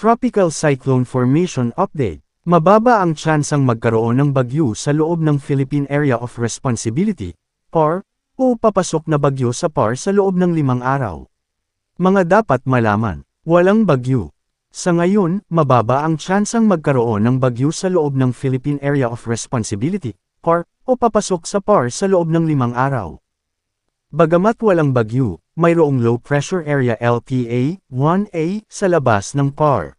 Tropical Cyclone Formation Update. Mababa ang tsansang magkaroon ng bagyo sa loob ng Philippine Area of Responsibility, PAR, o papasok na bagyo sa PAR sa loob ng 5 araw. Mga dapat malaman. Walang bagyo. Sa ngayon, mababa ang tsansang magkaroon ng bagyo sa loob ng Philippine Area of Responsibility, PAR, o papasok sa PAR sa loob ng 5 araw. Bagamat walang bagyo, mayroong low pressure area LPA-1A sa labas ng PAR.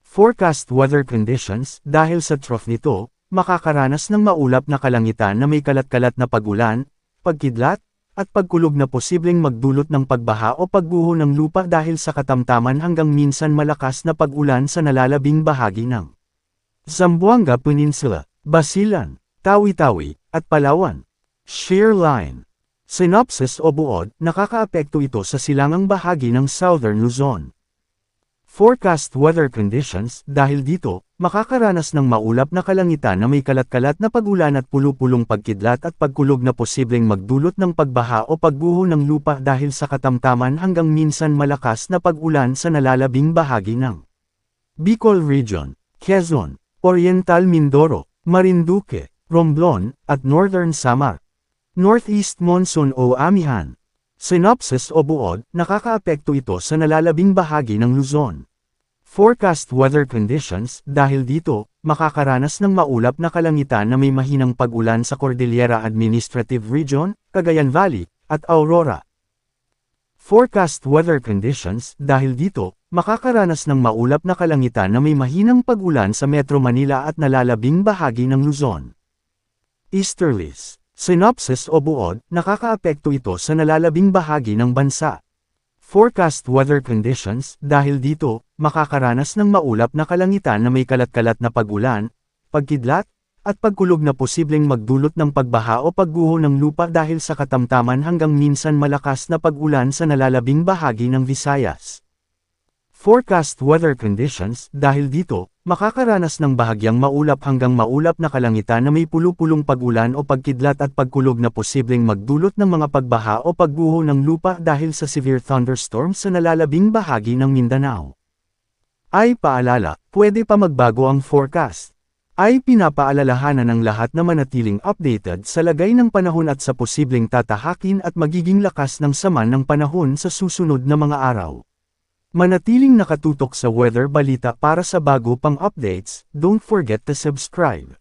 Forecast weather conditions. Dahil sa trough nito, makakaranas ng maulap na kalangitan na may kalat-kalat na pag-ulan, pagkidlat, at pagkulog na posibleng magdulot ng pagbaha o pagguho ng lupa dahil sa katamtaman hanggang minsan malakas na pag-ulan sa nalalabing bahagi ng Zamboanga Peninsula, Basilan, Tawi-Tawi, at Palawan. Shear line. Synopsis o buod, nakakaapekto ito sa silangang bahagi ng Southern Luzon. Forecast weather conditions. Dahil dito, makakaranas ng maulap na kalangitan na may kalat-kalat na pag-ulan at pulu-pulong pagkidlat at pagkulog na posibleng magdulot ng pagbaha o pagguho ng lupa dahil sa katamtaman hanggang minsan malakas na pag-ulan sa nalalabing bahagi ng Bicol Region, Quezon, Oriental Mindoro, Marinduque, Romblon, at Northern Samar. Northeast monsoon o amihan. Synopsis o buod, nakakaapekto ito sa nalalabing bahagi ng Luzon. Forecast weather conditions. Dahil dito, makakaranas ng maulap na kalangitan na may mahinang pag-ulan sa Cordillera Administrative Region, Cagayan Valley, at Aurora. Forecast weather conditions. Dahil dito, makakaranas ng maulap na kalangitan na may mahinang pag-ulan sa Metro Manila at nalalabing bahagi ng Luzon. Easterlies. Synopsis o buod, nakakaapekto ito sa nalalabing bahagi ng bansa. Forecast weather conditions. Dahil dito, makakaranas ng maulap na kalangitan na may kalat-kalat na pag-ulan, pagkidlat, at pagkulog na posibleng magdulot ng pagbaha o pagguho ng lupa dahil sa katamtaman hanggang minsan malakas na pag-ulan sa nalalabing bahagi ng Visayas. Forecast weather conditions. Dahil dito, makakaranas ng bahagyang maulap hanggang maulap na kalangitan na may pulu-pulong pag-ulan o pagkidlat at pagkulog na posibleng magdulot ng mga pagbaha o pagguho ng lupa dahil sa severe thunderstorms sa nalalabing bahagi ng Mindanao. Ay paalala, pwede pa magbago ang forecast. Ay pinapaalalahanan ng lahat na manatiling updated sa lagay ng panahon at sa posibleng tatahakin at magiging lakas ng sama ng panahon sa susunod na mga araw. Manatiling nakatutok sa weather balita para sa bago pang updates. Don't forget to subscribe.